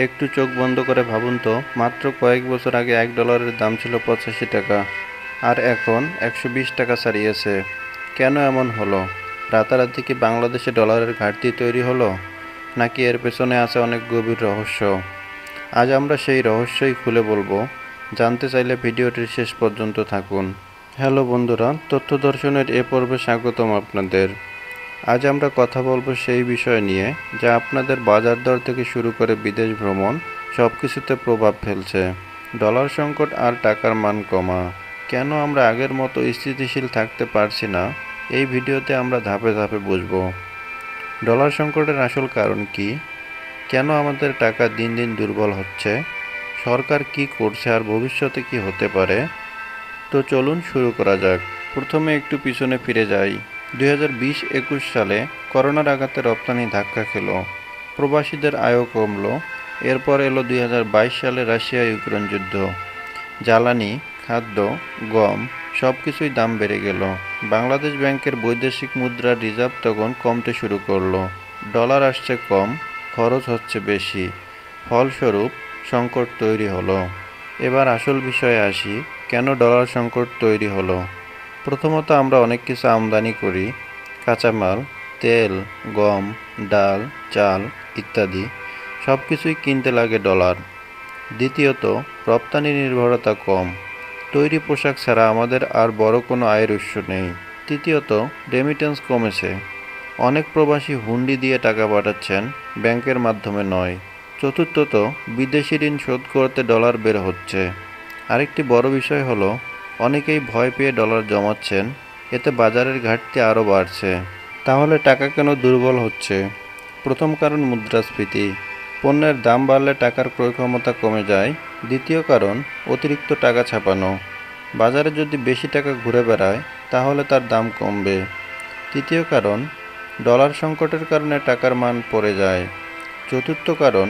একটু চোখ বন্ধ করে ভাবুন তো, মাত্র কয়েক বছর আগে $1 দাম ছিল 85 টাকা, আর এখন 120 টাকা ছাড়িয়েছে। কেন এমন হলো? রাতারাতি কি বাংলাদেশে ডলারের ঘাটতি তৈরি হলো, নাকি এর পেছনে আছে অনেক গভীর রহস্য? আজ আমরা সেই রহস্যই খুলে বলবো। জানতে চাইলে ভিডিওটির শেষ পর্যন্ত থাকুন। হ্যালো বন্ধুরা, তথ্য দর্শনের এ পর্বে স্বাগতম আপনাদের। আজ আমরা কথা বলবো সেই বিষয় নিয়ে যা আপনাদের বাজার দর থেকে শুরু করে বিদেশ ভ্রমণ সব কিছুতে প্রভাব ফেলছে। ডলার সংকট আর টাকার মান কমা। কেন আমরা আগের মতো স্থিতিশীল থাকতে পারছি না, এই ভিডিওতে আমরা ধাপে ধাপে বুঝবো। ডলার সংকটের আসল কারণ কি? কেন আমাদের টাকা দিন দিন দুর্বল হচ্ছে? সরকার কি করছে আর ভবিষ্যতে কি হতে পারে? তো চলুন শুরু করা যাক। প্রথমে একটু পিছনে ফিরে যাই। 2020-21 সালে করোনার আঘাতে রপ্তানি ধাক্কা খেল, প্রবাসীদের আয়ও কমলো। এরপর এলো 2022 সালে রাশিয়া ইউক্রেন যুদ্ধ। জ্বালানি, খাদ্য, গম সব কিছুই দাম বেড়ে গেল। বাংলাদেশ ব্যাংকের বৈদেশিক মুদ্রার রিজার্ভ তখন কমতে শুরু করলো। ডলার আসছে কম, খরচ হচ্ছে বেশি। ফলস্বরূপ সংকট তৈরি হলো। এবার আসল বিষয়ে আসি, কেন ডলার সংকট তৈরি হলো। প্রথমত, আমরা অনেক কিছু আমদানি করি, কাঁচামাল, তেল, গম, ডাল, চাল ইত্যাদি। সব কিছুই কিনতে লাগে ডলার। দ্বিতীয়ত, রপ্তানি নির্ভরতা কম। তৈরি পোশাক ছাড়া আমাদের আর বড় কোনো আয়ের উৎস নেই। তৃতীয়ত, রেমিটেন্স কমেছে। অনেক প্রবাসী হুন্ডি দিয়ে টাকা পাঠাচ্ছেন, ব্যাংকের মাধ্যমে নয়। চতুর্থত, বিদেশি ঋণ শোধ করতে ডলার বের হচ্ছে। আরেকটি বড় বিষয় হলো, অনেকেই ভয় পেয়ে ডলার জমাচ্ছেন, এতে বাজারের ঘাটতি আরও বাড়ছে। তাহলে টাকা কেন দুর্বল হচ্ছে? প্রথম কারণ মুদ্রাস্ফীতি। পণ্যের দাম বাড়লে টাকার ক্রয় ক্ষমতা কমে যায়। দ্বিতীয় কারণ অতিরিক্ত টাকা ছাপানো। বাজারে যদি বেশি টাকা ঘুরে বেড়ায়, তাহলে তার দাম কমবে। তৃতীয় কারণ ডলার সংকটের কারণে টাকার মান পড়ে যায়। চতুর্থ কারণ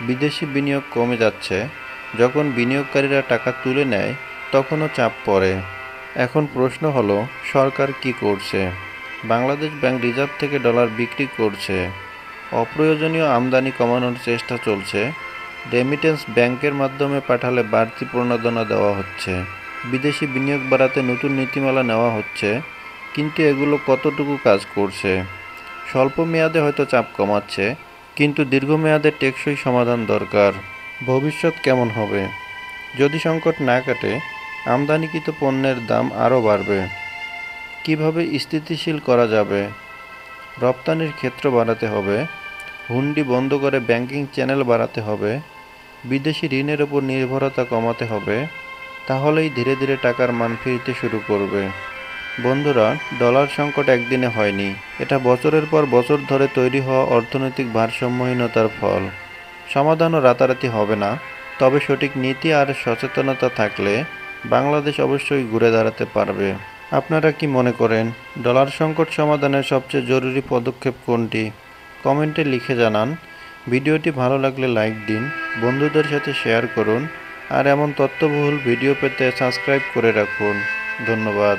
বিদেশি বিনিয়োগ কমে যাচ্ছে। যখন বিনিয়োগকারীরা টাকা তুলে নেয়, তখনও চাপ পড়ে। এখন প্রশ্ন হলো, সরকার কি করছে? বাংলাদেশ ব্যাংক রিজার্ভ থেকে ডলার বিক্রি করছে। অপ্রয়োজনীয় আমদানি কমানোর চেষ্টা চলছে। রেমিটেন্স ব্যাংকের মাধ্যমে পাঠালে বাড়তি প্রণোদনা দেওয়া হচ্ছে। বিদেশি বিনিয়োগ বাড়াতে নতুন নীতিমালা নেওয়া হচ্ছে। কিন্তু এগুলো কতটুকু কাজ করছে? স্বল্প মেয়াদে হয়তো চাপ কমাচ্ছে, কিন্তু দীর্ঘমেয়াদে টেকসই সমাধান দরকার। ভবিষ্যৎ কেমন হবে? যদি সংকট না কাটে, আমদানিকৃত পণ্যের দাম আরও বাড়বে। কিভাবে স্থিতিশীল করা যাবে? রপ্তানির ক্ষেত্র বাড়াতে হবে, হুন্ডি বন্ধ করে ব্যাংকিং চ্যানেল বাড়াতে হবে, বিদেশি ঋণের ওপর নির্ভরতা কমাতে হবে। তাহলেই ধীরে ধীরে টাকার মান ফিরতে শুরু করবে। বন্ধুরা, ডলার সংকট একদিনে হয়নি। এটা বছরের পর বছর ধরে তৈরি হওয়া অর্থনৈতিক ভারসাম্যহীনতার ফল। সমাধানও রাতারাতি হবে না, তবে সঠিক নীতি আর সচেতনতা থাকলে বাংলাদেশ অবশ্যই ঘুরে দাঁড়াতে পারবে। আপনারা কি মনে করেন, ডলার সংকট সমাধানের সবচেয়ে জরুরি পদক্ষেপ কোনটি? কমেন্টে লিখে জানান। ভিডিওটি ভালো লাগলে লাইক দিন, বন্ধুদের সাথে শেয়ার করুন, আর এমন তথ্যবহুল ভিডিও পেতে সাবস্ক্রাইব করে রাখুন। ধন্যবাদ।